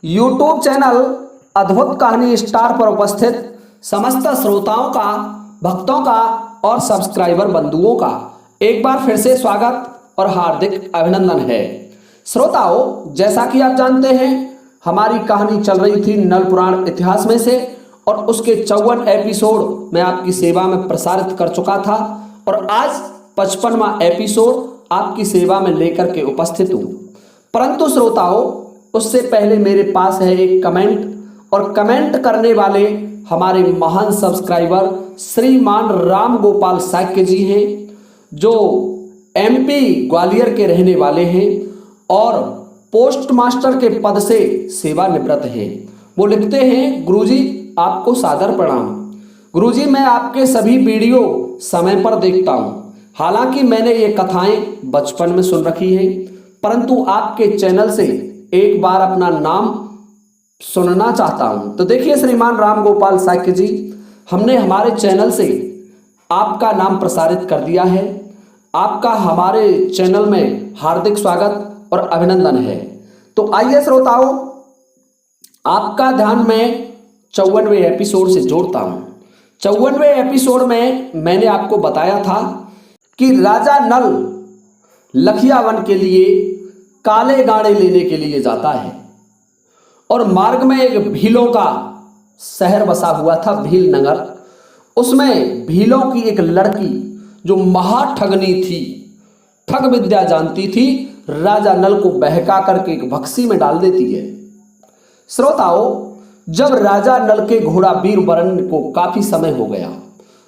YouTube channel अद्भुत कहानी star पर उपस्थित समस्त श्रोताओं का, भक्तों का और सब्सक्राइबर बंधुओं का एक बार फिर से स्वागत और हार्दिक अभिनंदन है। श्रोताओं, जैसा कि आप जानते हैं, हमारी कहानी चल रही थी नल पुराण इतिहास में से और उसके 54 एपिसोड मैं आपकी सेवा में प्रसारित कर चुका था और आज 55वां एपिसोड आपकी सेवा में लेकर के उपस्थित हूँ। परंतु श्रोताओं, उससे पहले मेरे पास है एक कमेंट और कमेंट करने वाले हमारे महान सब्सक्राइबर श्रीमान राम गोपाल साक्य जी हैं, जो एमपी ग्वालियर के रहने वाले हैं और पोस्ट मास्टर के पद से सेवानिवृत्त हैं। वो लिखते हैं, गुरुजी आपको सादर प्रणाम। गुरुजी, मैं आपके सभी वीडियो समय पर देखता हूँ। हालांकि मैंने ये कथाएं बचपन में सुन रखी हैं, परंतु आपके चैनल से एक बार अपना नाम सुनना चाहता हूं। तो देखिए श्रीमान राम गोपाल साक्य जी, हमने हमारे चैनल से आपका नाम प्रसारित कर दिया है। आपका हमारे चैनल में हार्दिक स्वागत और अभिनंदन है। तो आइए श्रोताओं, आपका ध्यान मैं 54वें एपिसोड से जोड़ता हूं। 54वें एपिसोड में मैंने आपको बताया था कि राजा नल लखिया वन के लिए काले गाड़े लेने के लिए जाता है और मार्ग में एक भीलों का शहर बसा हुआ था, भील नगर। उसमें भीलों की एक लड़की जो महाठगनी थी, ठग विद्या जानती थी, राजा नल को बहका करके एक बक्सी में डाल देती है। श्रोताओं, जब राजा नल के घोड़ा वीरवरण को काफी समय हो गया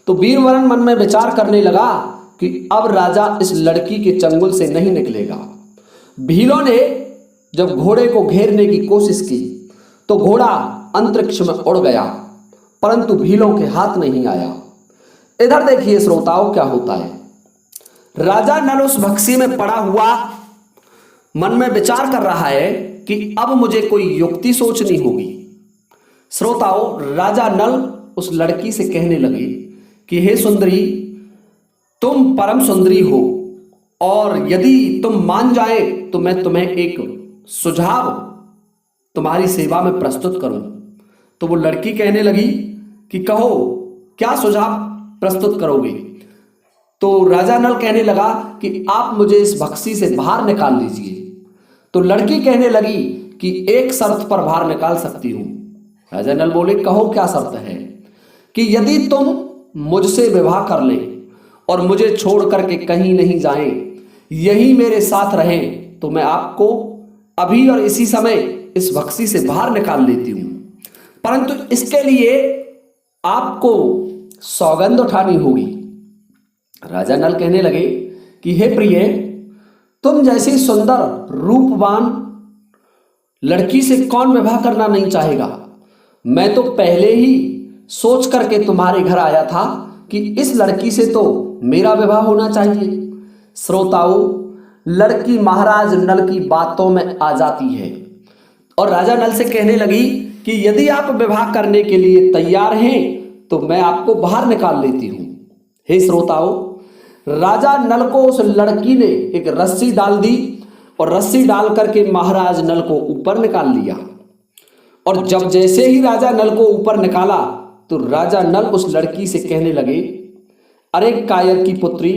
तो वीरवरण मन में विचार करने लगा कि अब राजा इस लड़की के चंगुल से नहीं निकलेगा। भीलों ने जब घोड़े को घेरने की कोशिश की तो घोड़ा अंतरिक्ष में उड़ गया, परंतु भीलों के हाथ नहीं आया। इधर देखिए श्रोताओं, क्या होता है। राजा नल उस बक्सी में पड़ा हुआ मन में विचार कर रहा है कि अब मुझे कोई युक्ति सोचनी होगी। श्रोताओं, राजा नल उस लड़की से कहने लगे कि हे सुंदरी, तुम परम सुंदरी हो और यदि तुम मान जाए तो मैं तुम्हें एक सुझाव तुम्हारी सेवा में प्रस्तुत करूं। तो वो लड़की कहने लगी कि कहो, क्या सुझाव प्रस्तुत करोगे। तो राजा नल कहने लगा कि आप मुझे इस बक्सी से बाहर निकाल लीजिए। तो लड़की कहने लगी कि एक शर्त पर बाहर निकाल सकती हूं। राजा नल बोले, कहो क्या शर्त है। कि यदि तुम मुझसे विवाह कर ले और मुझे छोड़ करके कहीं नहीं जाएं, यही मेरे साथ रहें, तो मैं आपको अभी और इसी समय इस बक्सी से बाहर निकाल लेती हूं। परंतु इसके लिए आपको सौगंध उठानी होगी। राजा नल कहने लगे कि हे प्रिय, तुम जैसी सुंदर रूपवान लड़की से कौन विवाह करना नहीं चाहेगा। मैं तो पहले ही सोच करके तुम्हारे घर आया था कि इस लड़की से तो मेरा विवाह होना चाहिए। श्रोताओं, लड़की महाराज नल की बातों में आ जाती है और राजा नल से कहने लगी कि यदि आप विवाह करने के लिए तैयार हैं तो मैं आपको बाहर निकाल लेती हूं। हे श्रोताओं, राजा नल को उस लड़की ने एक रस्सी डाल दी और रस्सी डाल करके महाराज नल को ऊपर निकाल लिया। और जब जैसे ही राजा नल को ऊपर निकाला तो राजा नल उस लड़की से कहने लगे, अरे कायर की पुत्री,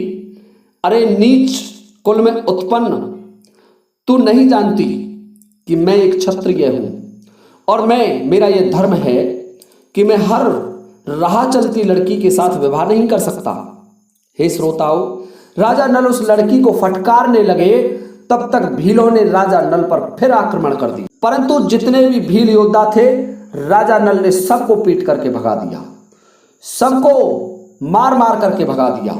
अरे नीच कुल में उत्पन्न, तू नहीं जानती कि मैं एक क्षत्रिय हूं और मेरा यह धर्म है कि मैं हर राह चलती लड़की के साथ विवाह नहीं कर सकता। हे श्रोताओं, राजा नल उस लड़की को फटकारने लगे, तब तक भीलों ने राजा नल पर फिर आक्रमण कर दिया। परंतु जितने भी भील योद्धा थे, राजा नल ने सबको पीट करके भगा दिया, सबको मार मार करके भगा दिया।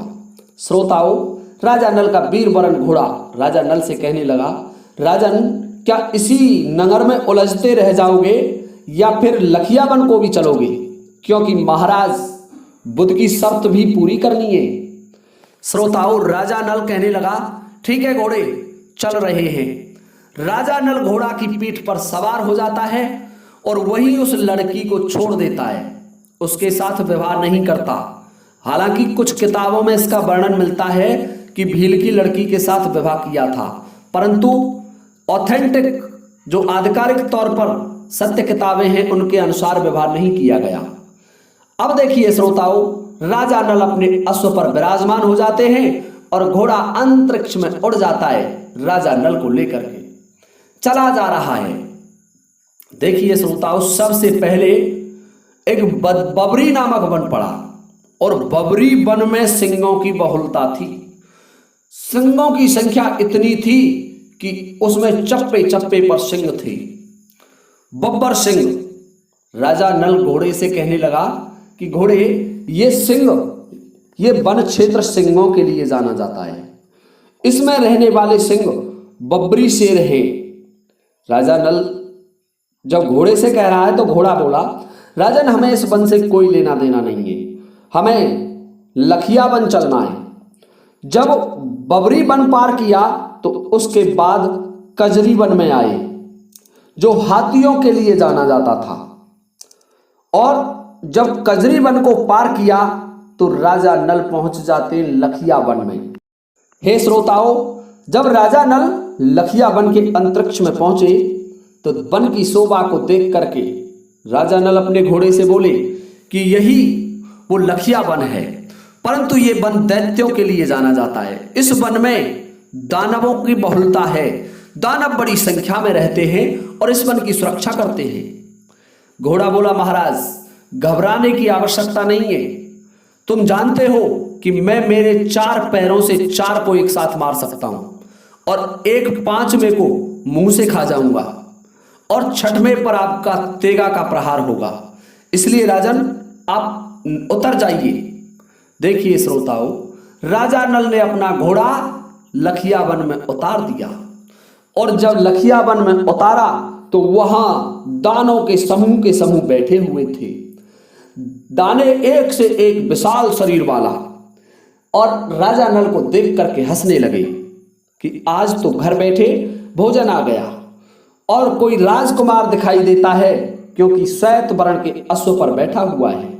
श्रोताओं, राजा नल का वीरवरण घोड़ा राजा नल से कहने लगा, राजन, क्या इसी नगर में उलझते रह जाओगे या फिर लखिया वन को भी चलोगे, क्योंकि महाराज बुद्ध की शर्त भी पूरी करनी है। श्रोताओं, राजा नल कहने लगा, ठीक है घोड़े, चल रहे हैं। राजा नल घोड़ा की पीठ पर सवार हो जाता है और वही उस लड़की को छोड़ देता है, उसके साथ विवाह नहीं करता। हालांकि कुछ किताबों में इसका वर्णन मिलता है कि भील की लड़की के साथ विवाह किया था, परंतु ऑथेंटिक जो आधिकारिक तौर पर सत्य किताबें हैं उनके अनुसार व्यवहार नहीं किया गया। अब देखिए श्रोताओ, राजा नल अपने अश्व पर विराजमान हो जाते हैं और घोड़ा अंतरिक्ष में उड़ जाता है, राजा नल को लेकर के चला जा रहा है। देखिए श्रोताओ, सबसे पहले एक बबरी नामक वन पड़ा और बबरी वन में सिंहों की बहुलता थी। सिंहों की संख्या इतनी थी कि उसमें चप्पे चप्पे पर सिंह थे। बब्बर सिंह राजा नल घोड़े से कहने लगा कि घोड़े, ये वन क्षेत्र सिंहों के लिए जाना जाता है, इसमें रहने वाले सिंह बबरी शेर हैं। राजा नल जब घोड़े से कह रहा है तो घोड़ा बोला, राजन हमें इस वन से कोई लेना देना नहीं है, हमें लखिया वन चलना है। जब बबरी वन पार किया तो उसके बाद कजरी वन में आए जो हाथियों के लिए जाना जाता था, और जब कजरी वन को पार किया तो राजा नल पहुंच जाते लखिया वन में। हे श्रोताओ, जब राजा नल लखिया वन के अंतरिक्ष में पहुंचे तो वन की शोभा को देख करके राजा नल अपने घोड़े से बोले कि यही वो लखिया वन है, परंतु ये वन दैत्यों के लिए जाना जाता है। इस वन में दानवों की बहुलता है, दानव बड़ी संख्या में रहते हैं और इस वन की सुरक्षा करते हैं। घोड़ा बोला, महाराज घबराने की आवश्यकता नहीं है, तुम जानते हो कि मैं मेरे 4 पैरों से 4 को एक साथ मार सकता हूं और एक 5वें को मुंह से खा जाऊंगा और 6वें पर आपका तेगा का प्रहार होगा, इसलिए राजन आप उतर जाइए। देखिए श्रोताओ, राजा नल ने अपना घोड़ा लखिया वन में उतार दिया और जब लखिया वन में उतारा तो वहां दानों के समूह बैठे हुए थे। दाने एक से एक विशाल शरीर वाला, और राजा नल को देख करके हंसने लगे कि आज तो घर बैठे भोजन आ गया और कोई राजकुमार दिखाई देता है, क्योंकि श्वेत वर्ण के अश्व पर बैठा हुआ है,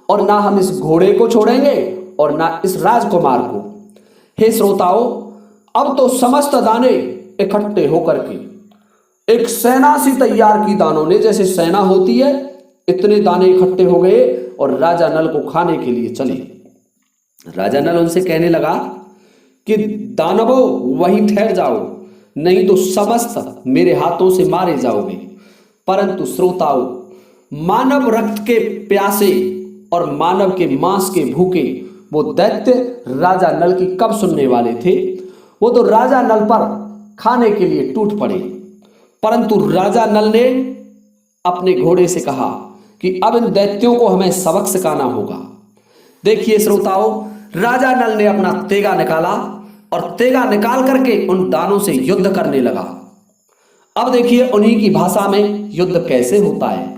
और ना हम इस घोड़े को छोड़ेंगे और ना इस राजकुमार को। हे श्रोताओ, अब तो समस्त दाने इकट्ठे होकर के एक सेना सी तैयार की दानों ने, जैसे सेना होती है इतने दाने इकट्ठे हो गए और राजा नल को खाने के लिए चले। राजा नल उनसे कहने लगा कि दानवों वहीं ठहर जाओ, नहीं तो समस्त मेरे हाथों से मारे जाओगे। परंतु श्रोताओ, मानव रक्त के प्यासे और मानव के मांस के भूखे वो दैत्य राजा नल की कब सुनने वाले थे। वो तो राजा नल पर खाने के लिए टूट पड़े, परंतु राजा नल ने अपने घोड़े से कहा कि अब इन दैत्यों को हमें सबक सिखाना होगा। देखिए श्रोताओ, राजा नल ने अपना तेगा निकाला और तेगा निकाल करके उन दानों से युद्ध करने लगा। अब देखिए उन्हीं की भाषा में युद्ध कैसे होता है।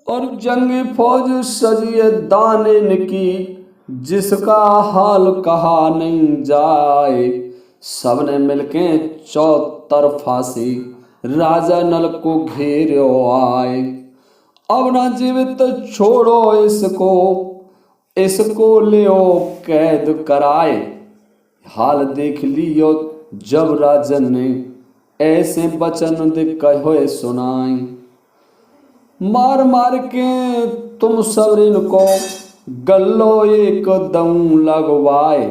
और जंग फौज सजिए दाने की, जिसका हाल कहा नहीं जाए, सबने मिलके चौतरफा से राजा नल को घेरो आए। अब ना जीवित छोड़ो इसको लियो कैद कराए। हाल देख लियो जब राजन ने ऐसे वचन कहे सुनाए। मार मार के तुम सबरिन को गल्लो एक दम लगवाए।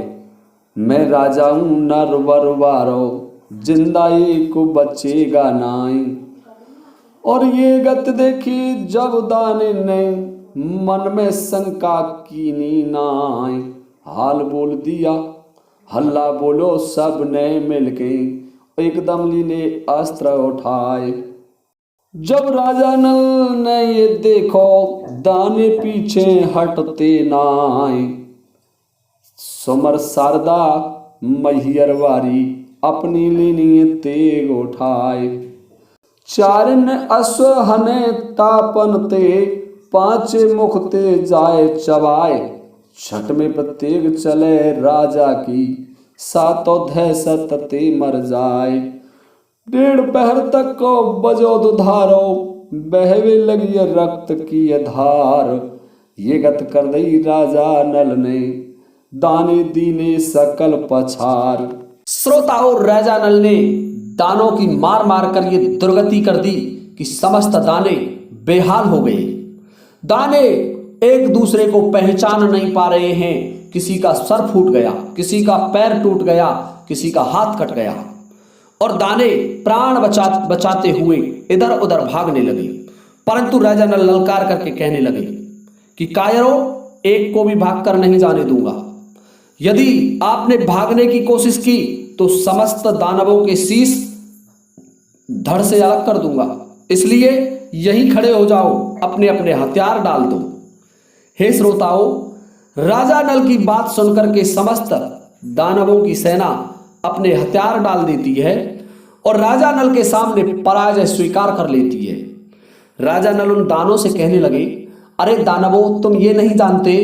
मैं राजा हूं नरवर वारो, जिंदा एक बचेगा नाई। और ये गत देखी जब दाने ने, मन में शंका कीनी नाई। हाल बोल दिया हल्ला बोलो सब ने मिलके, एकदम लीने अस्त्र उठाए। जब राजा नल ने ये देखो दाने पीछे हटते नाई। सुमर शारदा मैहरवारी अपनी लीनी तेग उठाए। चारिन अश्व हने तापन ते, 5 मुखते जाए चबाए। 6वें पर तेग चले राजा की, 7 दहशत ते मर जाए। 1.5 पहर तक को बजो दुधारो, बहवे लगी रक्त की धार। ये गत कर दई राजा नल ने, दाने दीने सकल पछार। श्रोताओं, राजा नल ने दानों की मार मार कर ये दुर्गति कर दी कि समस्त दाने बेहाल हो गए। दाने एक दूसरे को पहचान नहीं पा रहे हैं। किसी का सर फूट गया, किसी का पैर टूट गया, किसी का हाथ कट गया और दाने प्राण बचाते हुए इधर उधर भागने लगे। परंतु राजा नल ललकार करके कहने लगे कि कायरों, एक को भी भागकर नहीं जाने दूंगा। यदि आपने भागने की कोशिश की तो समस्त दानवों के शीश धड़ से अलग कर दूंगा। इसलिए यहीं खड़े हो जाओ, अपने अपने हथियार डाल दो। हे श्रोताओं, राजा नल की बात सुनकर के समस्त दानवों की सेना अपने हथियार डाल देती है और राजा नल के सामने पराजय स्वीकार कर लेती है। राजा नल उन दानों से कहने लगे, अरे दानवों, तुम ये नहीं जानते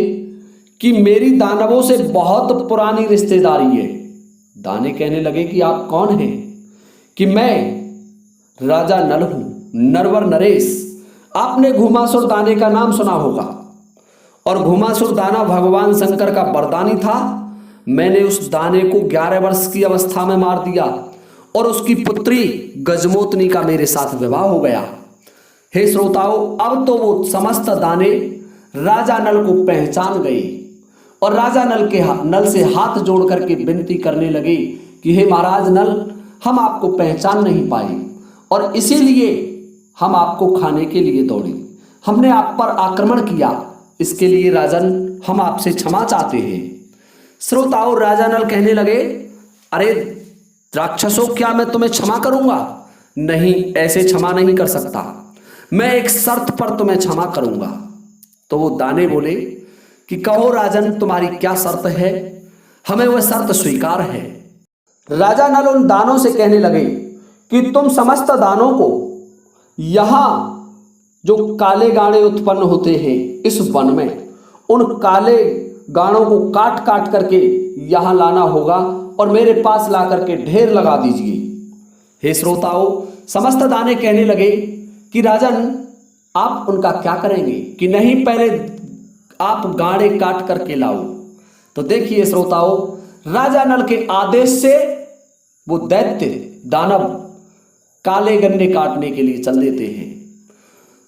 कि मेरी दानवों से बहुत पुरानी रिश्तेदारी है। दाने कहने लगे कि आप कौन हैं? कि मैं राजा नल हूं, नरवर नरेश। आपने घुमासुर दाने का नाम सुना होगा और घुमासुर दाना भगवान शंकर का वरदानी था। मैंने उस दाने को 11 वर्ष की अवस्था में मार दिया और उसकी पुत्री गजमोतनी का मेरे साथ विवाह हो गया। हे श्रोताओं, अब तो वो समस्त दाने राजा नल को पहचान गए और राजा नल से हाथ जोड़ करके विनती करने लगे कि हे महाराज नल, हम आपको पहचान नहीं पाए और इसीलिए हम आपको खाने के लिए दौड़े। हमने आप पर आक्रमण किया, इसके लिए राजन हम आपसे क्षमा चाहते हैं। श्रोताओं, राजा नल कहने लगे, अरे राक्षसों, क्या मैं तुम्हें क्षमा करूंगा? नहीं, ऐसे क्षमा नहीं कर सकता। मैं एक शर्त पर तुम्हें क्षमा करूंगा। तो वो दाने बोले कि कहो राजन, तुम्हारी क्या शर्त है? हमें वह शर्त स्वीकार है। राजा नल उन दानों से कहने लगे कि तुम समस्त दानों को यहां जो काले गाड़े उत्पन्न होते हैं इस वन में, उन काले गाड़ों को काट काट करके यहां लाना होगा और मेरे पास ला करके ढेर लगा दीजिए। हे श्रोताओं, समस्त दाने कहने लगे कि राजन, आप उनका क्या करेंगे? कि नहीं, पहले आप गाड़े काट करके लाओ। तो देखिए श्रोताओं, राजा नल के आदेश से वो दैत्य दानव काले गन्ने काटने के लिए चल देते हैं।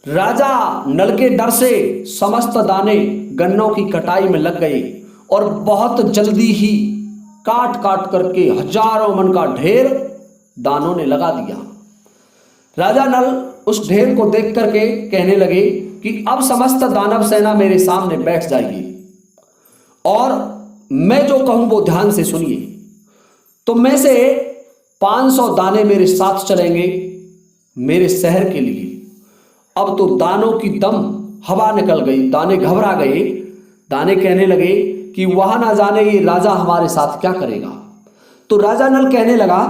राजा नल के डर से समस्त दाने गन्नों की कटाई में लग गए और बहुत जल्दी ही काट काट करके हजारों मन का ढेर दानों ने लगा दिया। राजा नल उस ढेर को देख करके कहने लगे कि अब समस्त दानव सेना मेरे सामने बैठ जाएगी और मैं जो कहूं वो ध्यान से सुनिए। तो में से 500 दाने मेरे साथ चलेंगे मेरे शहर के लिए। अब तो दानों की दम हवा निकल गई, दाने घबरा गए। दाने कहने लगे कि वहां ना जाने ये राजा हमारे साथ क्या करेगा। तो राजा नल कहने लगा,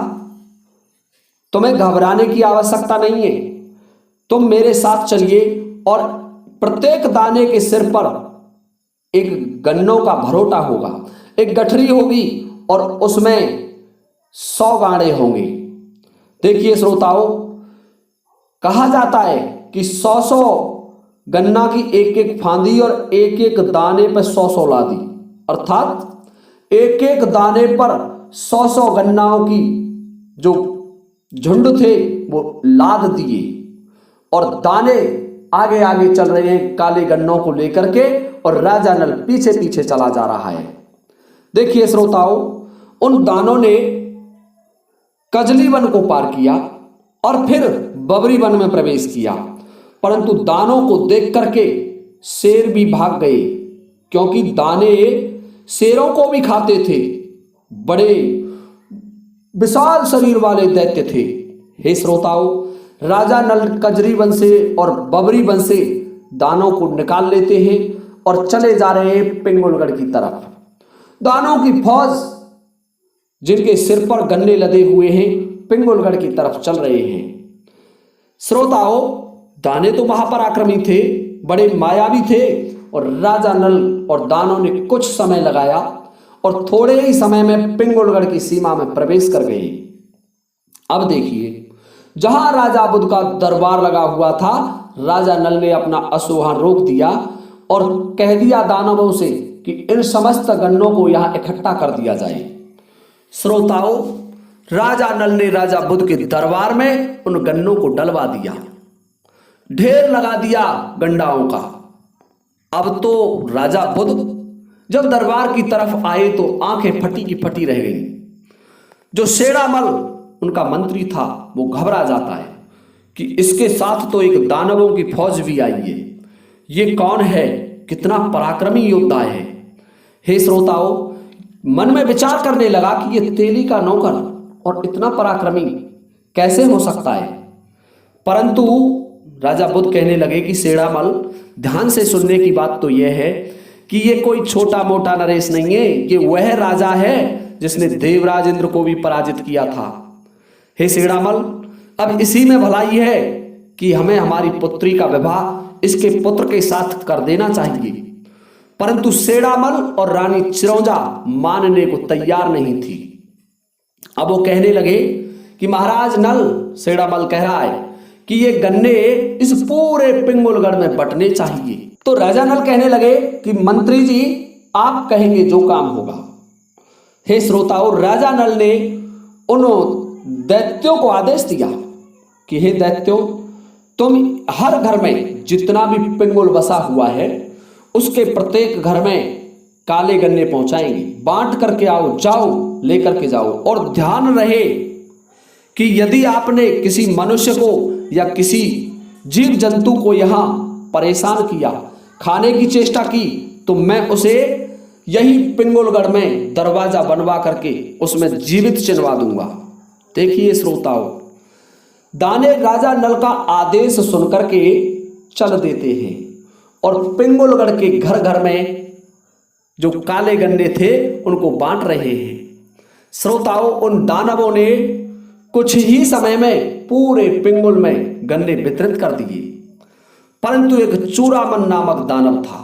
तुम्हें घबराने की आवश्यकता नहीं है, तुम मेरे साथ चलिए और प्रत्येक दाने के सिर पर एक गन्नों का भरोटा होगा, एक गठरी होगी और उसमें 100 गाड़े होंगे। देखिए श्रोताओं, कहा जाता है कि 100 गन्ना की एक एक फांदी और एक एक दाने पर 100 लादी, अर्थात एक एक दाने पर 100 गन्नाओं की जो झुंड थे वो लाद दिए और दाने आगे आगे चल रहे हैं काले गन्नों को लेकर के और राजा नल पीछे पीछे चला जा रहा है। देखिए श्रोताओं, उन दानों ने कजली वन को पार किया और फिर बबरी वन में प्रवेश किया, परंतु दानों को देख करके शेर भी भाग गए, क्योंकि दाने शेरों को भी खाते थे। बड़े विशाल शरीर वाले दैत्य थे। हे श्रोताओं, राजा नल कजरी वन से और बबरी वन से दानों को निकाल लेते हैं और चले जा रहे हैं पिंगुलगढ़ की तरफ। दानों की फौज जिनके सिर पर गन्ने लदे हुए हैं पिंगुलगढ़ की तरफ चल रहे हैं। श्रोताओं, दाने तो वहां पर आक्रमी थे, बड़े मायावी थे और राजा नल और दानों ने कुछ समय लगाया और थोड़े ही समय में पिंगुलगढ़ की सीमा में प्रवेश कर गए। अब देखिए, जहां राजा बुद्ध का दरबार लगा हुआ था, राजा नल ने अपना अश्ववाहन रोक दिया और कह दिया दानवों से कि इन समस्त गन्नों को यहां इकट्ठा कर दिया जाए। श्रोताओं, राजा नल ने राजा बुद्ध के दरबार में उन गन्नों को डलवा दिया ढेर लगा दिया गंडाओं का। अब तो राजा बुध जब दरबार की तरफ आए तो आंखें फटी की फटी रह गई। जो सेड़ामल उनका मंत्री था वो घबरा जाता है कि इसके साथ तो एक दानवों की फौज भी आई है। ये कौन है? कितना पराक्रमी योद्धा है। हे श्रोताओ, मन में विचार करने लगा कि ये तेली का नौकर और इतना पराक्रमी कैसे हो सकता है। परंतु राजा बुध कहने लगे कि सेड़ामल, ध्यान से सुनने की बात तो यह है कि ये कोई छोटा मोटा नरेश नहीं है। ये वह राजा है जिसने देवराज इंद्र को भी पराजित किया था। हे सेड़ामल, अब इसी में भलाई है कि हमें हमारी पुत्री का विवाह इसके पुत्र के साथ कर देना चाहिए। परंतु सेड़ामल और रानी चिरौंजा मानने को तैयार नहीं थी। अब वो कहने लगे कि महाराज नल, सेड़ामल कह रहा है कि ये गन्ने इस पूरे पिंगुलगढ़ में बंटने चाहिए। तो राजा नल कहने लगे कि मंत्री जी, आप कहेंगे जो काम होगा। हे श्रोताओं, राजा नल ने उन दैत्यों को आदेश दिया कि हे दैत्यों, तुम हर घर में जितना भी पिंगुल बसा हुआ है उसके प्रत्येक घर में काले गन्ने पहुंचाएंगे। बांट करके आओ, जाओ लेकर के जाओ। और ध्यान रहे कि यदि आपने किसी मनुष्य को या किसी जीव जंतु को यहां परेशान किया, खाने की चेष्टा की, तो मैं उसे यही पिंगुलगढ़ में दरवाजा बनवा करके उसमें जीवित चिनवा दूंगा। देखिए श्रोताओं, दाने राजा नल का आदेश सुनकर के चल देते हैं और पिंगुलगढ़ के घर घर में जो काले गन्ने थे उनको बांट रहे हैं। श्रोताओं, उन दानवों ने कुछ ही समय में पूरे पिंगुल में गन्ने वितरित कर दिए। परंतु एक चूड़ामन नामक दानव था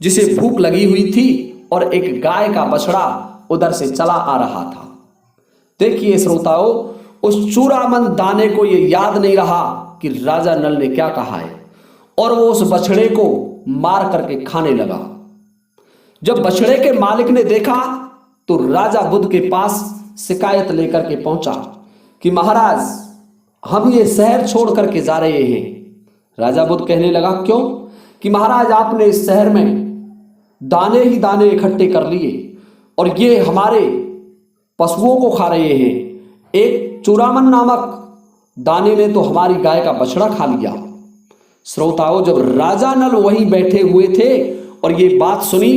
जिसे भूख लगी हुई थी और एक गाय का बछड़ा उधर से चला आ रहा था। देखिए श्रोताओं, उस चूड़ामन दाने को यह याद नहीं रहा कि राजा नल ने क्या कहा है और वो उस बछड़े को मार करके खाने लगा। जब बछड़े के मालिक ने देखा तो राजा बुध के पास शिकायत लेकर के पहुंचा कि महाराज, हम ये शहर छोड़ करके जा रहे हैं। राजा बुध कहने लगा, क्यों? कि महाराज, आपने इस शहर में दाने ही दाने इकट्ठे कर लिए और ये हमारे पशुओं को खा रहे हैं। एक चूड़ामन नामक दाने ने तो हमारी गाय का बछड़ा खा लिया। श्रोताओं, जब राजा नल वहीं बैठे हुए थे और ये बात सुनी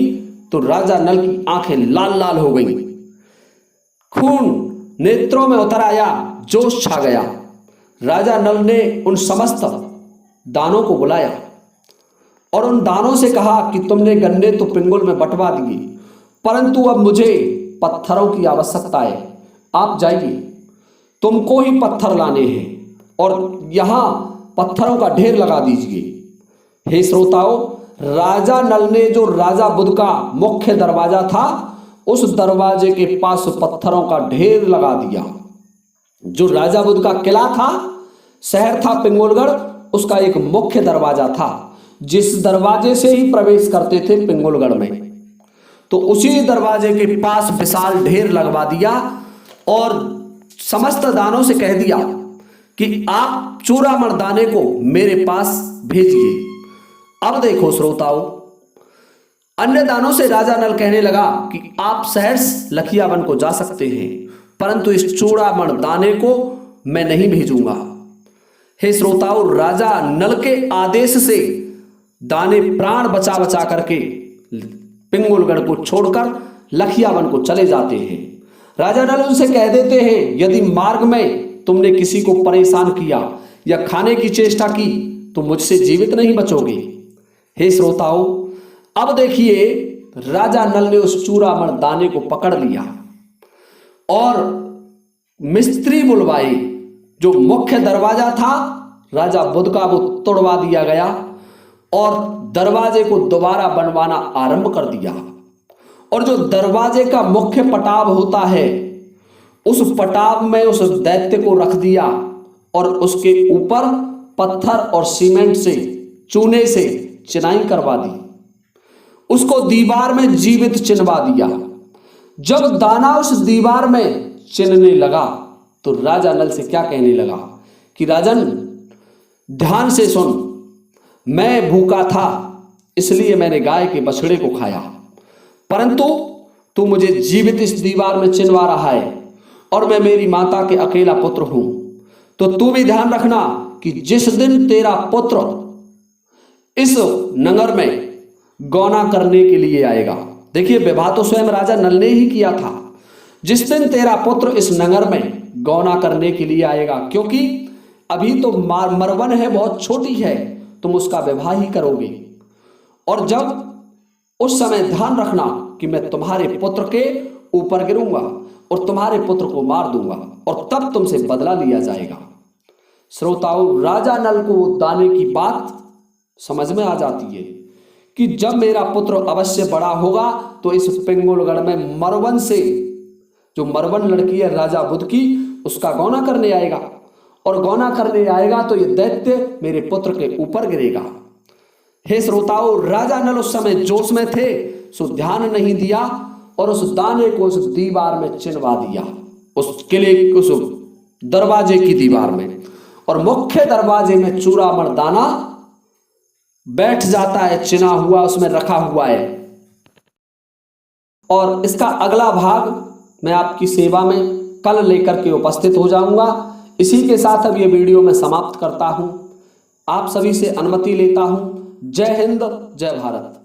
तो राजा नल की आंखें लाल लाल हो गई, खून नेत्रों में उतर आया, जोश छा गया। राजा नल ने उन समस्त दानों को बुलाया और उन दानों से कहा कि तुमने गन्ने तो पिंगुल में बंटवा दिए, परंतु अब मुझे पत्थरों की आवश्यकता है। आप जाइए, तुमको ही पत्थर लाने हैं और यहां पत्थरों का ढेर लगा दीजिए। हे श्रोताओं, राजा नल ने जो राजा बुध का मुख्य दरवाजा था उस दरवाजे के पास पत्थरों का ढेर लगा दिया। जो राजा बुध का किला था, शहर था पिंगुलगढ़, उसका एक मुख्य दरवाजा था जिस दरवाजे से ही प्रवेश करते थे पिंगुलगढ़ में। तो उसी दरवाजे के पास विशाल ढेर लगवा दिया और समस्त दानों से कह दिया कि आप चूड़ामन दाने को मेरे पास भेजिए। अब देखो श्रोताओं, अन्य दानों से राजा नल कहने लगा कि आप शहर लखियावन को जा सकते हैं, परंतु इस चूड़ामन दाने को मैं नहीं भेजूंगा। हे श्रोताओं, राजा नल के आदेश से दाने प्राण बचा बचा करके पिंगुलगढ़ को छोड़कर लखियावन को चले जाते हैं। राजा नल उनसे कह देते हैं, यदि मार्ग में तुमने किसी को परेशान किया या खाने की चेष्टा की तो मुझसे जीवित नहीं बचोगे। हे श्रोताओं, अब देखिए, राजा नल ने उस चूड़ामन दाने को पकड़ लिया और मिस्त्री बुलवाए। जो मुख्य दरवाजा था राजा बुध का वो तोड़वा दिया गया और दरवाजे को दोबारा बनवाना आरंभ कर दिया। और जो दरवाजे का मुख्य पटाव होता है उस पटाव में उस दैत्य को रख दिया और उसके ऊपर पत्थर और सीमेंट से, चूने से चिनाई करवा दी। उसको दीवार में जीवित चिनवा दिया। जब दाना उस दीवार में चिनने लगा तो राजा नल से क्या कहने लगा कि राजन, ध्यान से सुन, मैं भूखा था इसलिए मैंने गाय के बछड़े को खाया, परंतु तू मुझे जीवित इस दीवार में चिनवा रहा है और मैं मेरी माता के अकेला पुत्र हूं। तो तू भी ध्यान रखना कि जिस दिन तेरा पुत्र इस नगर में गौना करने के लिए आएगा, देखिए विवाह तो स्वयं राजा नल ने ही किया था, जिस दिन तेरा पुत्र इस नगर में गौना करने के लिए आएगा, क्योंकि अभी तो मरवन है, बहुत छोटी है, तुम उसका विवाह ही करोगे। और जब उस समय ध्यान रखना कि मैं तुम्हारे पुत्र के ऊपर गिरूंगा और तुम्हारे पुत्र को मार दूंगा और तब तुमसे बदला लिया जाएगा। श्रोताओं, राजा नल को दाने की बात समझ में आ जाती है कि जब मेरा पुत्र अवश्य बड़ा होगा तो इस पिंगुलगढ़ में मरवन से, जो मरवन लड़की है राजा बुध की, उसका गौना करने आएगा और गौना करने आएगा तो ये दैत्य मेरे पुत्र के ऊपर गिरेगा। हे श्रोताओं, राजा नल उस समय जोश में थे, सो ध्यान नहीं दिया और उस दाने को उस दीवार में चिनवा दिया, उस किले, उस दरवाजे की दीवार में। और मुख्य दरवाजे में चूड़ामण दाना बैठ जाता है, चिना हुआ, उसमें रखा हुआ है। और इसका अगला भाग मैं आपकी सेवा में कल लेकर के उपस्थित हो जाऊंगा। इसी के साथ अब ये वीडियो मैं समाप्त करता हूं। आप सभी से अनुमति लेता हूं। जय हिंद, जय भारत।